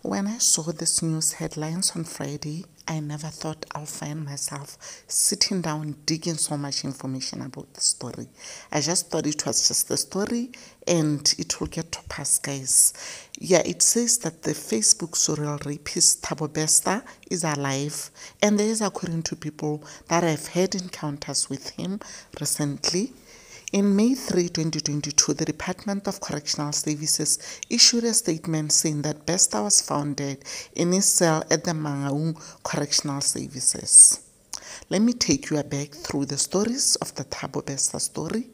When I saw this news headlines on Friday, I never thought I'll find myself sitting down digging so much information about the story. I just thought it was just a story and it will get to pass, guys. Yeah, it says that the Facebook serial rapist Thabo Bester is alive, and there is, according to people that have had encounters with him recently. In May 3, 2022, the Department of Correctional Services issued a statement saying that Bester was found dead in his cell at the Mangaung Correctional Services. Let me take you back through the stories of the Thabo Bester story,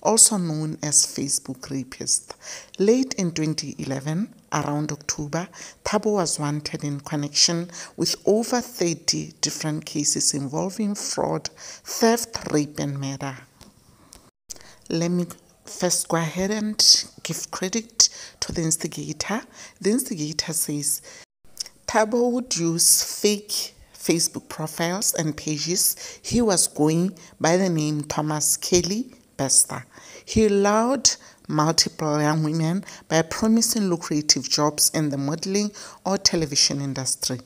also known as Facebook rapist. Late in 2011, around October, Thabo was wanted in connection with over 30 different cases involving fraud, theft, rape, and murder. Let me first go ahead and give credit to the instigator. The instigator says Thabo would use fake Facebook profiles and pages. He was going by the name Thomas Kelly Bester. He lured multiple young women by promising lucrative jobs in the modeling or television industry.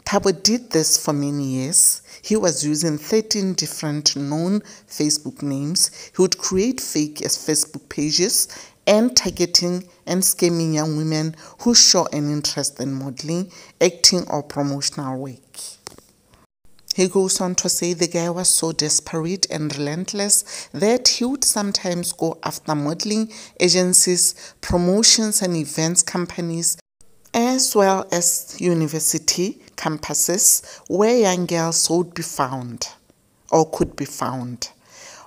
Thabo did this for many years. He was using 13 different known Facebook names. He would create fake Facebook pages and targeting and scamming young women who show an interest in modeling, acting, or promotional work. He goes on to say the guy was so desperate and relentless that he would sometimes go after modeling agencies, promotions and events companies, as well as university campuses where young girls would be found or could be found.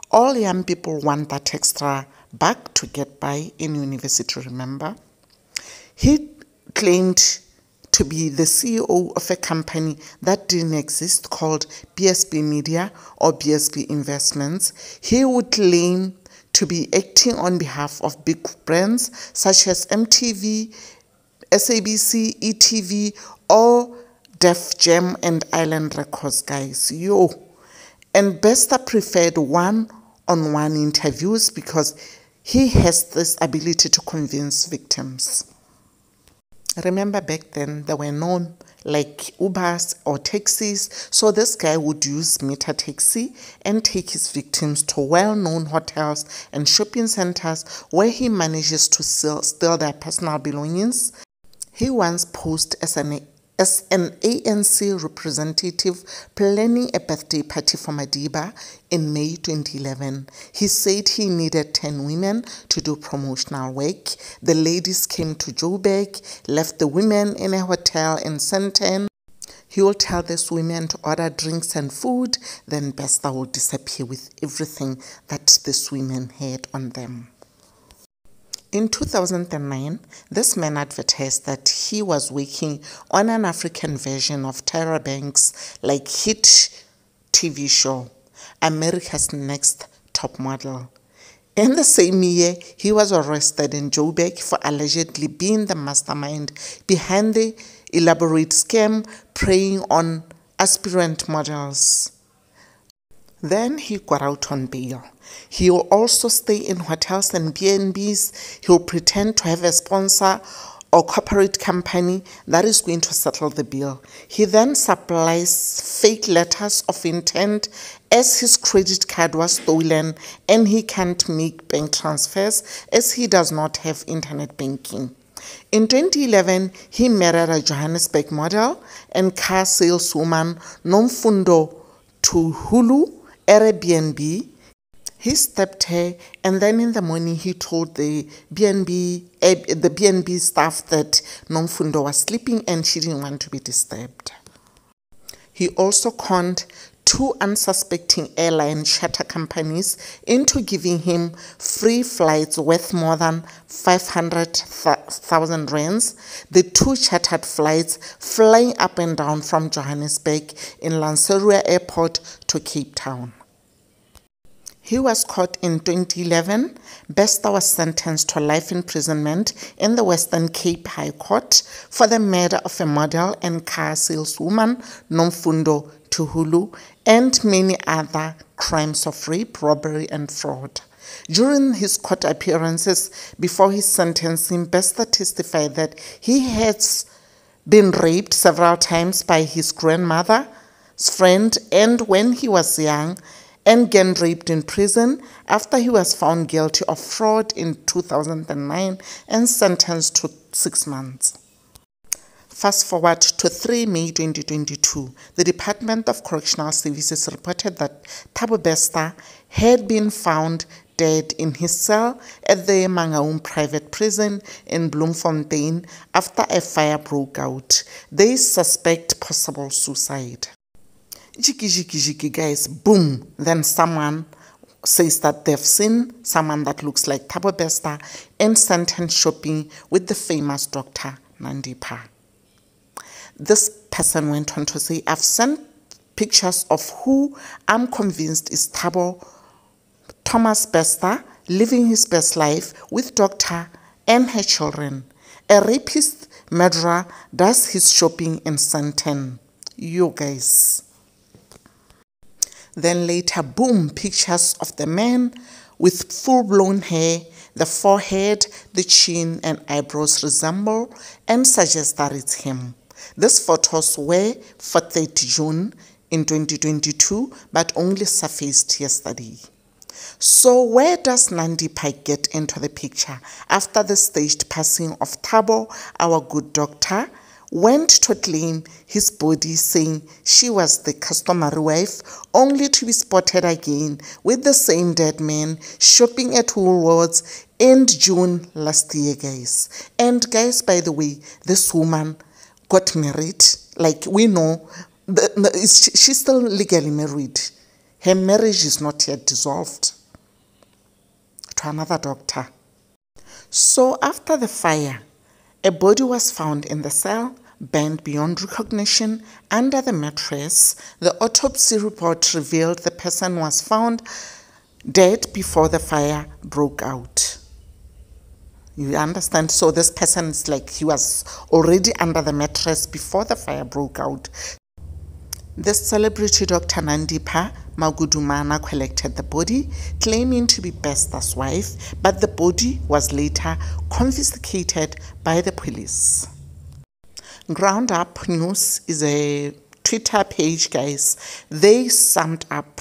All young people want that extra buck to get by in university, remember? He claimed to be the CEO of a company that didn't exist called BSB Media or BSB Investments. He would claim to be acting on behalf of big brands such as MTV, SABC, ETV, or Def Jam and Island Records, guys. And Bester preferred one-on-one interviews because he has this ability to convince victims. Remember back then, there were known like Ubers or taxis, so this guy would use meter taxi and take his victims to well-known hotels and shopping centers where he manages to steal their personal belongings. He once posed as an ANC representative planning a birthday party for Madiba in May 2011. He said he needed 10 women to do promotional work. The ladies came to Joburg, left the women in a hotel in Sandton. He will tell these women to order drinks and food, then Bester will disappear with everything that these women had on them. In 2009, this man advertised that he was working on an African version of Tyra Banks' hit TV show, America's Next Top Model. In the same year, he was arrested in Joburg for allegedly being the mastermind behind the elaborate scam preying on aspirant models. Then he got out on bail. He will also stay in hotels and B&Bs. He will pretend to have a sponsor or corporate company that is going to settle the bill. He then supplies fake letters of intent as his credit card was stolen and he can't make bank transfers as he does not have internet banking. In 2011, he married a Johannesburg model and car saleswoman Nomfundo Tuhulu at a B&B. He stabbed her, and then in the morning he told the B&B staff that Nomfundo was sleeping and she didn't want to be disturbed. He also conned 2 unsuspecting airline charter companies into giving him free flights worth more than 500,000 rands. The 2 chartered flights flying up and down from Johannesburg in Lanseria Airport to Cape Town. He was caught in 2011. Bester was sentenced to life imprisonment in the Western Cape High Court for the murder of a model and car saleswoman, Nomfundo Tuhulu, and many other crimes of rape, robbery, and fraud. During his court appearances before his sentencing, Bester testified that he has been raped several times by his grandmother's friend, and when he was young, and gang raped in prison after he was found guilty of fraud in 2009 and sentenced to 6 months. Fast forward to 3 May 2022, the Department of Correctional Services reported that Thabo Bester had been found dead in his cell at the Mangaung private prison in Bloemfontein after a fire broke out. They suspect possible suicide. Jiki, guys, boom, then someone says that they've seen someone that looks like Thabo Bester and sent him shopping with the famous Dr. Nandipha. This person went on to say, I've sent pictures of who I'm convinced is Thabo Thomas Bester living his best life with Doctor and her children. A rapist murderer does his shopping in Santen. You guys. Then later, boom, pictures of the man with full-blown hair. The forehead, the chin and eyebrows resemble and suggest that it's him. These photos were for 30 June in 2022, but only surfaced yesterday. So where does Nandipha get into the picture after the staged passing of Thabo, our good doctor, went to claim his body, saying she was the customary wife, only to be spotted again with the same dead man shopping at Woolworths in June last year, guys. And guys, by the way, this woman got married. Like we know, she's still legally married. Her marriage is not yet dissolved to another doctor. So after the fire, a body was found in the cell, burned beyond recognition under the mattress. The autopsy report revealed the person was found dead before the fire broke out. You understand? So this person is like he was already under the mattress before the fire broke out. The celebrity Dr. Nandipha Magudumana collected the body, claiming to be Bester's wife, but the body was later confiscated by the police. Ground Up News is a Twitter page, guys. They summed up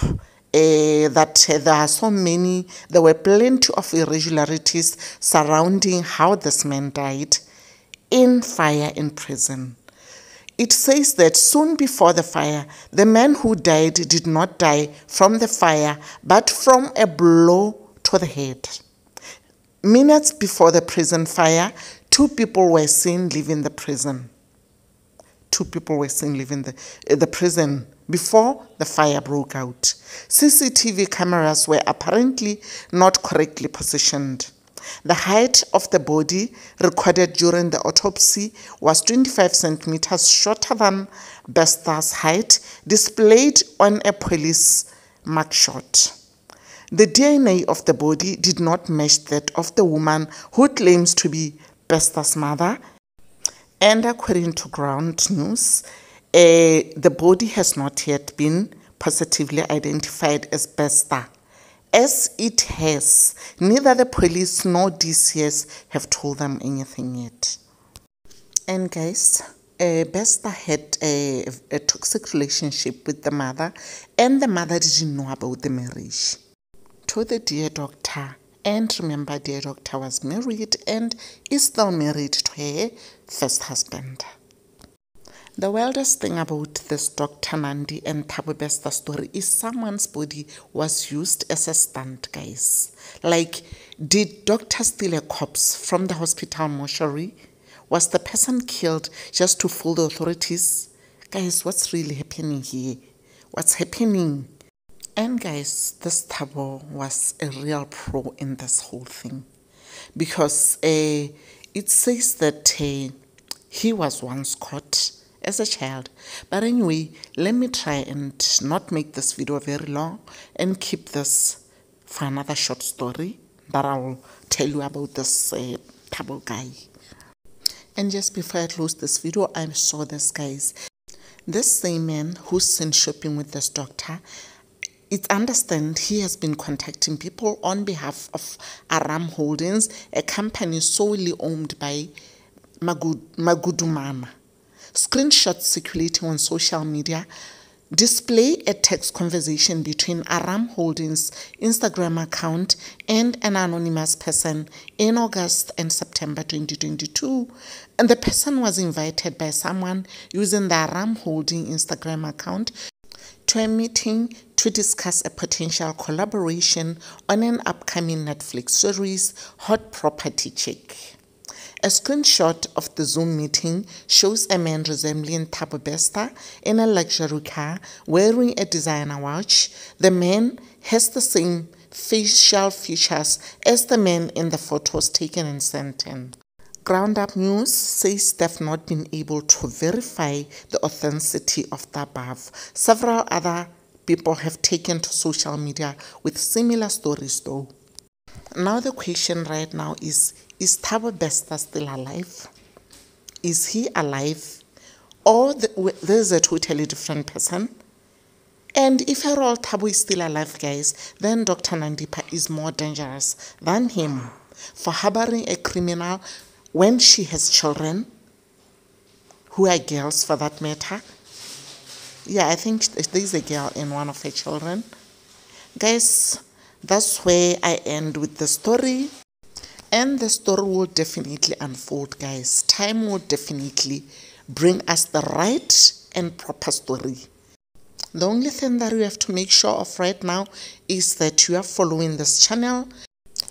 that there were plenty of irregularities surrounding how this man died in fire in prison. It says that soon before the fire, the man who died did not die from the fire, but from a blow to the head. Minutes before the prison fire, 2 people were seen leaving the prison. 2 people were seen leaving the prison before the fire broke out. CCTV cameras were apparently not correctly positioned. The height of the body recorded during the autopsy was 25 centimeters shorter than Bester's height, displayed on a police mugshot. The DNA of the body did not match that of the woman who claims to be Bester's mother. And according to Ground News, the body has not yet been positively identified as Bester. As it has, neither the police nor DCS have told them anything yet. And guys, Bester had a toxic relationship with the mother, and the mother didn't know about the marriage. To the dear doctor, and remember, dear doctor was married and is still married to her first husband. The wildest thing about this Dr. Nandi and Thabo Bester story is someone's body was used as a stunt, guys. Like, did doctor steal a corpse from the hospital mortuary? Was the person killed just to fool the authorities? Guys, what's really happening here? What's happening? And guys, this Thabo was a real pro in this whole thing. Because it says that he was once caught as a child. But anyway, let me try and not make this video very long and keep this for another short story that I will tell you about this Thabo guy. And just before I close this video, I saw this, guys. This same man who's seen shopping with this doctor, it's understand he has been contacting people on behalf of Aram Holdings, a company solely owned by Magudumana. Screenshots circulating on social media display a text conversation between Aram Holdings' Instagram account and an anonymous person in August and September 2022. And the person was invited by someone using the Aram Holding Instagram account to a meeting to discuss a potential collaboration on an upcoming Netflix series, Hot Property Check. A screenshot of the Zoom meeting shows a man resembling Thabo Bester in a luxury car wearing a designer watch. The man has the same facial features as the man in the photos taken and sent in. Ground Up News says they've not been able to verify the authenticity of the above. Several other people have taken to social media with similar stories though. Now the question right now is Thabo Bester still alive? Is he alive? Or there's a totally different person? And if Thabo is still alive, guys, then Dr. Nandipha is more dangerous than him for harboring a criminal when she has children, who are girls for that matter. Yeah, I think there's a girl in one of her children. Guys, that's where I end with the story. And the story will definitely unfold, guys. Time will definitely bring us the right and proper story. The only thing that we have to make sure of right now is that you are following this channel,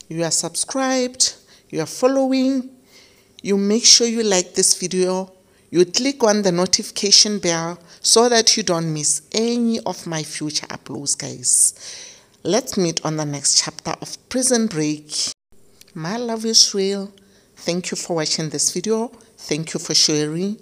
you are subscribed, you are following, you make sure you like this video, you click on the notification bell so that you don't miss any of my future uploads, guys. Let's meet on the next chapter of Prison Break. My love is real. Thank you for watching this video. Thank you for sharing.